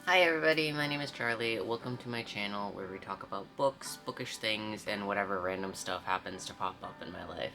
Hi everybody, my name is Charlie. Welcome to my channel where we talk about books, bookish things, and whatever random stuff happens to pop up in my life.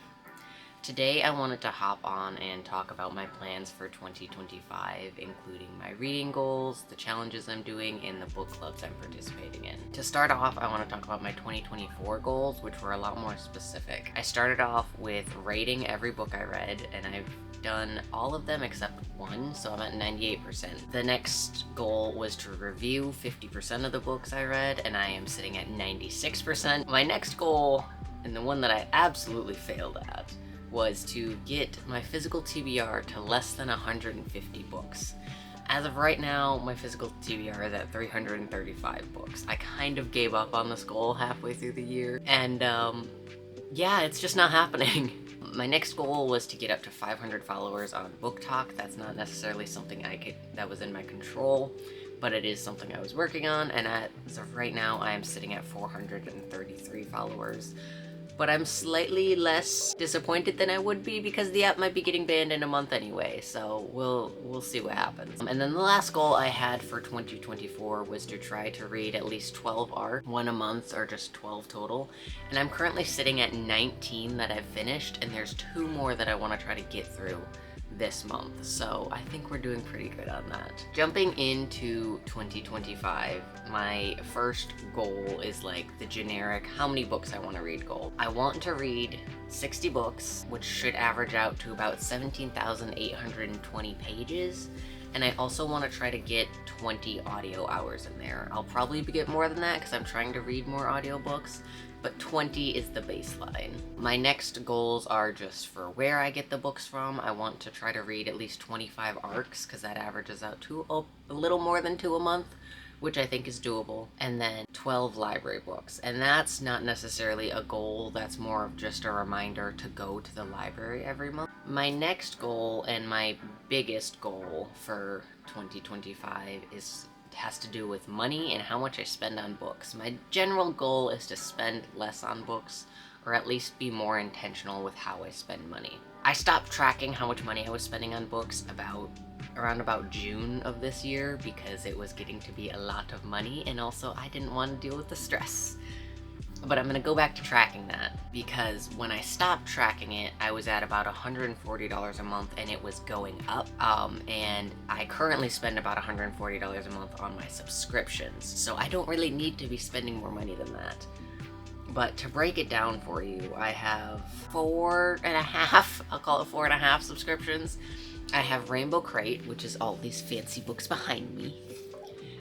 Today I wanted to hop on and talk about my plans for 2025, including my reading goals, the challenges I'm doing, and the book clubs I'm participating in. To start off, I want to talk about my 2024 goals, which were a lot more specific. I started off with rating every book I read, and I've done all of them except one, so I'm at 98%. The next goal was to review 50% of the books I read, and I am sitting at 96%. My next goal, and the one that I absolutely failed at, was to get my physical TBR to less than 150 books. As of right now, my physical TBR is at 335 books. I kind of gave up on this goal halfway through the year, and yeah, it's just not happening. My next goal was to get up to 500 followers on Book Talk. That's not necessarily something that was in my control, but it is something I was working on, and as of right now, I am sitting at 433 followers. But I'm slightly less disappointed than I would be because the app might be getting banned in a month anyway, so we'll see what happens. And then the last goal I had for 2024 was to try to read at least 12 ARC, one a month, or just 12 total. And I'm currently sitting at 19 that I've finished, and there's 2 more that I want to try to get through this month, so I think we're doing pretty good on that. Jumping into 2025, my first goal is like the generic how many books I want to read goal. I want to read 60 books, which should average out to about 17,820 pages. And I also want to try to get 20 audio hours in there. I'll probably get more than that because I'm trying to read more audiobooks, but 20 is the baseline. My next goals are just for where I get the books from. I want to try to read at least 25 ARCs because that averages out to a little more than 2 a month, which I think is doable, and then 12 library books. And that's not necessarily a goal, that's more of just a reminder to go to the library every month. My next goal and my biggest goal for 2025 has to do with money and how much I spend on books. My general goal is to spend less on books, or at least be more intentional with how I spend money. I stopped tracking how much money I was spending on books around about June of this year because it was getting to be a lot of money, and also I didn't want to deal with the stress. But I'm going to go back to tracking that because when I stopped tracking it, I was at about $140 a month and it was going up. And I currently spend about $140 a month on my subscriptions, so I don't really need to be spending more money than that. But to break it down for you, I have 4.5, I'll call it 4.5 subscriptions. I have Rainbow Crate, which is all these fancy books behind me,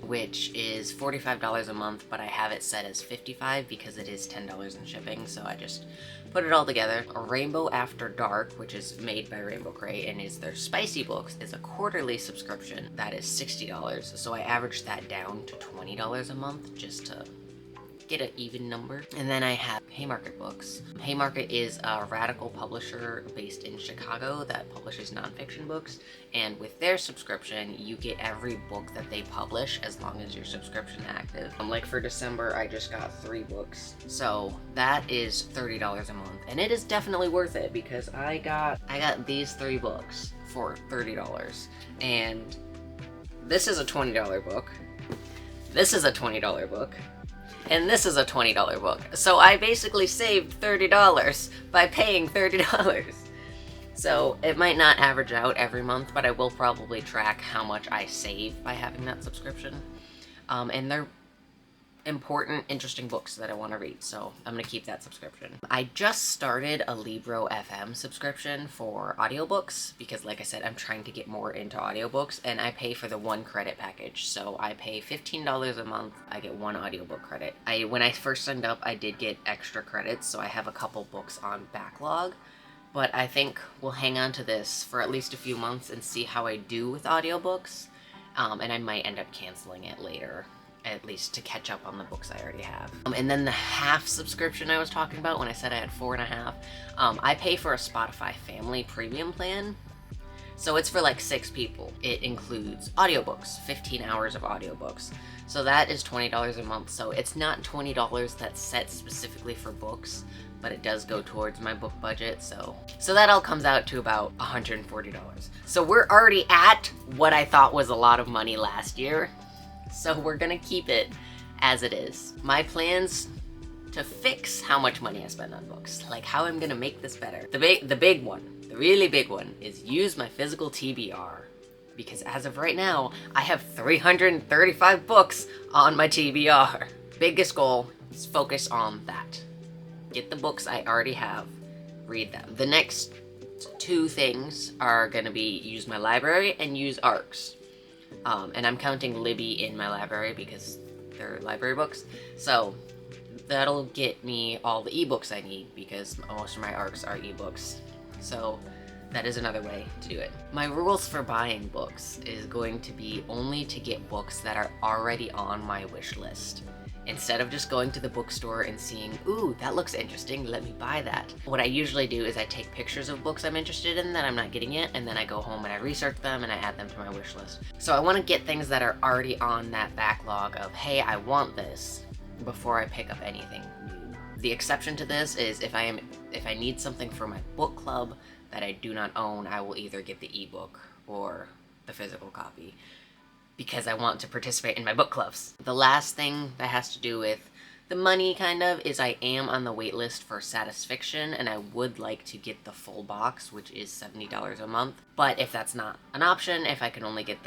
which is $45 a month, but I have it set as $55 because it is $10 in shipping, so I just put it all together. Rainbow After Dark, which is made by Rainbow Crate and is their spicy books, is a quarterly subscription. That is $60, so I averaged that down to $20 a month just to get an even number. And then I have Haymarket Books. Haymarket is a radical publisher based in Chicago that publishes nonfiction books, and with their subscription you get every book that they publish as long as your subscription is active. Like for December I just got 3 books, so that is $30 a month, and it is definitely worth it because I got these 3 books for $30, and this is a $20 book, this is a $20 book, and this is a $20 book. So I basically saved $30 by paying $30. So it might not average out every month, but I will probably track how much I save by having that subscription. And they're important, interesting books that I want to read, so I'm going to keep that subscription. I just started a Libro FM subscription for audiobooks because, like I said, I'm trying to get more into audiobooks, and I pay for the 1 credit package. So I pay $15 a month, I get 1 audiobook credit. When I first signed up, I did get extra credits, so I have a couple books on backlog, but I think we'll hang on to this for at least a few months and see how I do with audiobooks, and I might end up canceling it later, at least to catch up on the books I already have. And then the half subscription I was talking about when I said I had 4.5, I pay for a Spotify family premium plan. So it's for like 6 people. It includes audiobooks, 15 hours of audiobooks. So that is $20 a month. So it's not $20 that's set specifically for books, but it does go towards my book budget. So that all comes out to about $140. So we're already at what I thought was a lot of money last year. So we're gonna keep it as it is. My plans to fix how much money I spend on books, like how I'm gonna make this better. The big one, the really big one, is use my physical TBR. Because as of right now, I have 335 books on my TBR. Biggest goal is focus on that. Get the books I already have, read them. The next two things are gonna be use my library and use ARCs. And I'm counting Libby in my library because they're library books. So that'll get me all the ebooks I need because most of my ARCs are ebooks. So that is another way to do it. My rules for buying books is going to be only to get books that are already on my wish list. Instead of just going to the bookstore and seeing, ooh, that looks interesting, let me buy that. What I usually do is I take pictures of books I'm interested in that I'm not getting yet, and then I go home and I research them and I add them to my wish list. So I want to get things that are already on that backlog of, hey, I want this, before I pick up anything new. The exception to this is if I need something for my book club that I do not own, I will either get the ebook or the physical copy, because I want to participate in my book clubs. The last thing that has to do with the money, kind of, is I am on the wait list for Satisfiction, and I would like to get the full box, which is $70 a month. But if that's not an option, if I can only get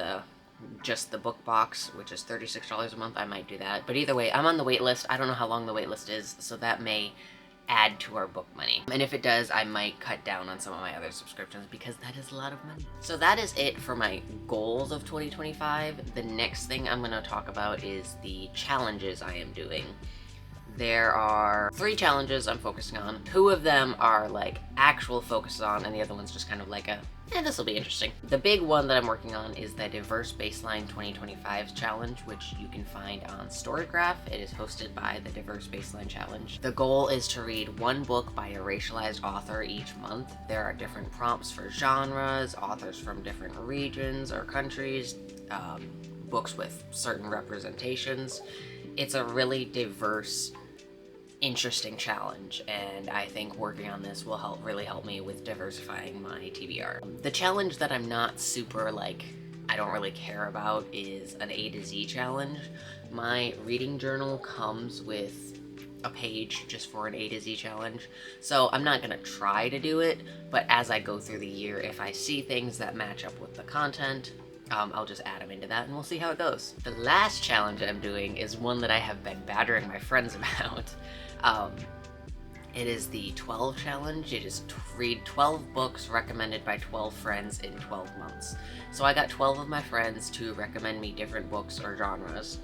just the book box, which is $36 a month, I might do that. But either way, I'm on the wait list. I don't know how long the wait list is, so that may add to our book money. And if it does, I might cut down on some of my other subscriptions because that is a lot of money. So that is it for my goals of 2025. The next thing I'm going to talk about is the challenges I am doing. There are 3 challenges I'm focusing on. 2 of them are like actual focus on, and the other one's just kind of like this will be interesting. The big one that I'm working on is the Diverse Baseline 2025 Challenge, which you can find on Storygraph. It is hosted by the Diverse Baseline Challenge. The goal is to read 1 book by a racialized author each month. There are different prompts for genres, authors from different regions or countries, books with certain representations. It's a really diverse, interesting challenge, and I think working on this will really help me with diversifying my TBR. The challenge that I'm not super I don't really care about is an A to Z challenge. My reading journal comes with a page just for an A to Z challenge, so I'm not gonna try to do it, but as I go through the year, if I see things that match up with the content, I'll just add them into that and we'll see how it goes. The last challenge I'm doing is one that I have been battering my friends about. It is the 12 challenge. It is read 12 books recommended by 12 friends in 12 months. So I got 12 of my friends to recommend me different books or genres.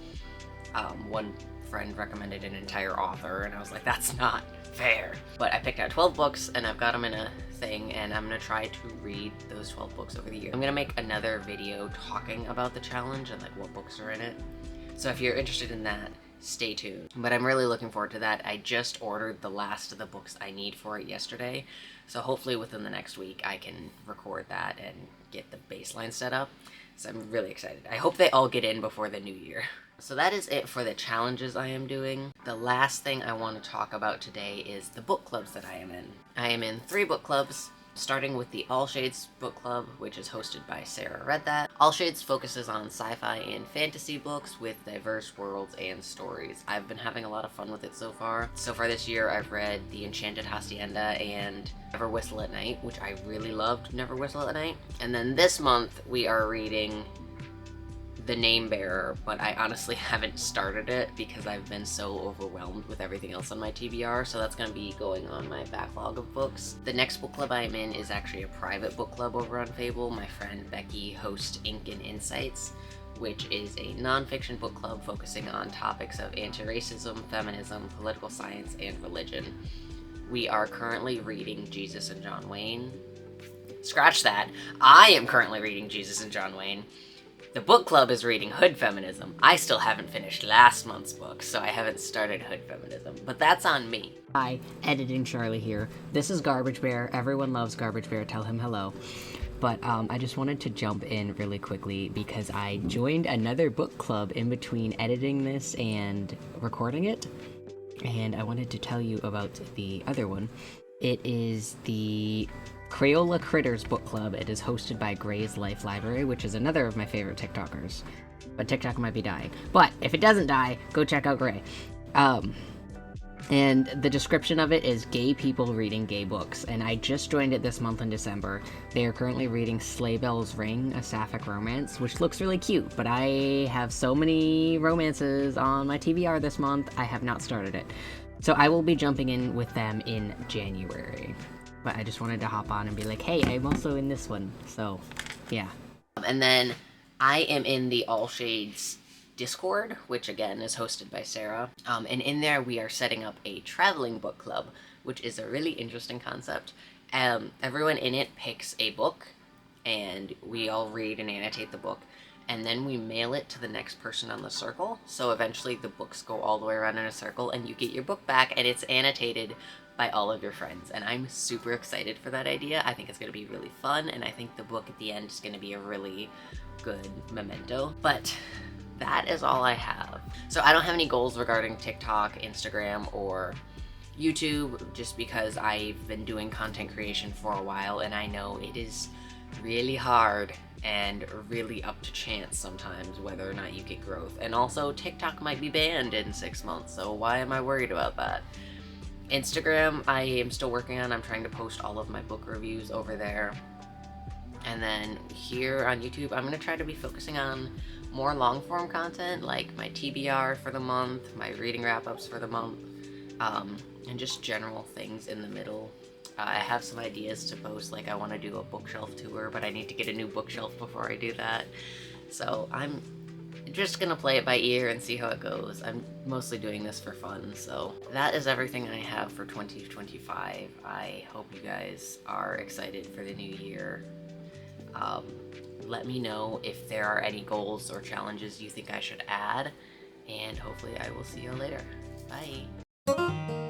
One friend recommended an entire author, and I was like, that's not fair. But I picked out 12 books, and I've got them in a thing, and I'm gonna try to read those 12 books over the year. I'm gonna make another video talking about the challenge and what books are in it. So if you're interested in that, stay tuned. But I'm really looking forward to that. I just ordered the last of the books I need for it yesterday, so hopefully within the next week I can record that and get the baseline set up. So I'm really excited. I hope they all get in before the new year. So that is it for the challenges I am doing. The last thing I want to talk about today is the book clubs that I am in. I am in 3 book clubs, starting with the All Shades book club, which is hosted by Sarah Read That. All Shades focuses on sci-fi and fantasy books with diverse worlds and stories. I've been having a lot of fun with it so far. So far this year, I've read The Enchanted Hacienda and Never Whistle at Night, which I really loved Never Whistle at Night. And then this month, we are reading The Name Bearer, but I honestly haven't started it because I've been so overwhelmed with everything else on my TBR, so that's going to be going on my backlog of books. The next book club I am in is actually a private book club over on Fable. My friend Becky hosts Ink and Insights, which is a nonfiction book club focusing on topics of anti-racism, feminism, political science, and religion. We are currently reading Jesus and John Wayne. Scratch that. I am currently reading Jesus and John Wayne. The book club is reading Hood Feminism. I still haven't finished last month's book, so I haven't started Hood Feminism, but that's on me. Hi, Editing Charley here. This is Garbage Bear. Everyone loves Garbage Bear. Tell him hello. But I just wanted to jump in really quickly because I joined another book club in between editing this and recording it. And I wanted to tell you about the other one. It is the Crayola Critters Book Club. It is hosted by Gray's Life Library, which is another of my favorite TikTokers. But TikTok might be dying. But if it doesn't die, go check out Gray. And the description of it is gay people reading gay books, and I just joined it this month in December. They are currently reading Sleigh Bells Ring, a sapphic romance, which looks really cute, but I have so many romances on my TBR this month, I have not started it. So I will be jumping in with them in January. But I just wanted to hop on and be like, hey, I'm also in this one, so yeah. And then I am in the All Shades Discord, which again is hosted by Sarah, and in there we are setting up a traveling book club, which is a really interesting concept. Everyone in it picks a book, and we all read and annotate the book, and then we mail it to the next person on the circle, so eventually the books go all the way around in a circle, and you get your book back, and it's annotated by all of your friends, and I'm super excited for that idea. I think it's going to be really fun, and I think the book at the end is going to be a really good memento. But that is all I have. So I don't have any goals regarding TikTok, Instagram, or YouTube, just because I've been doing content creation for a while, and I know it is really hard and really up to chance sometimes whether or not you get growth. And also, TikTok might be banned in 6 months, so why am I worried about that? Instagram, I am still working on. I'm trying to post all of my book reviews over there. And then here on YouTube, I'm going to try to be focusing on more long-form content, like my TBR for the month, my reading wrap-ups for the month, and just general things in the middle. I have some ideas to post, like I want to do a bookshelf tour, but I need to get a new bookshelf before I do that. So I'm just gonna play it by ear and see how it goes. I'm mostly doing this for fun, so that is everything I have for 2025. I hope you guys are excited for the new year. Let me know if there are any goals or challenges you think I should add, and hopefully I will see you later. Bye!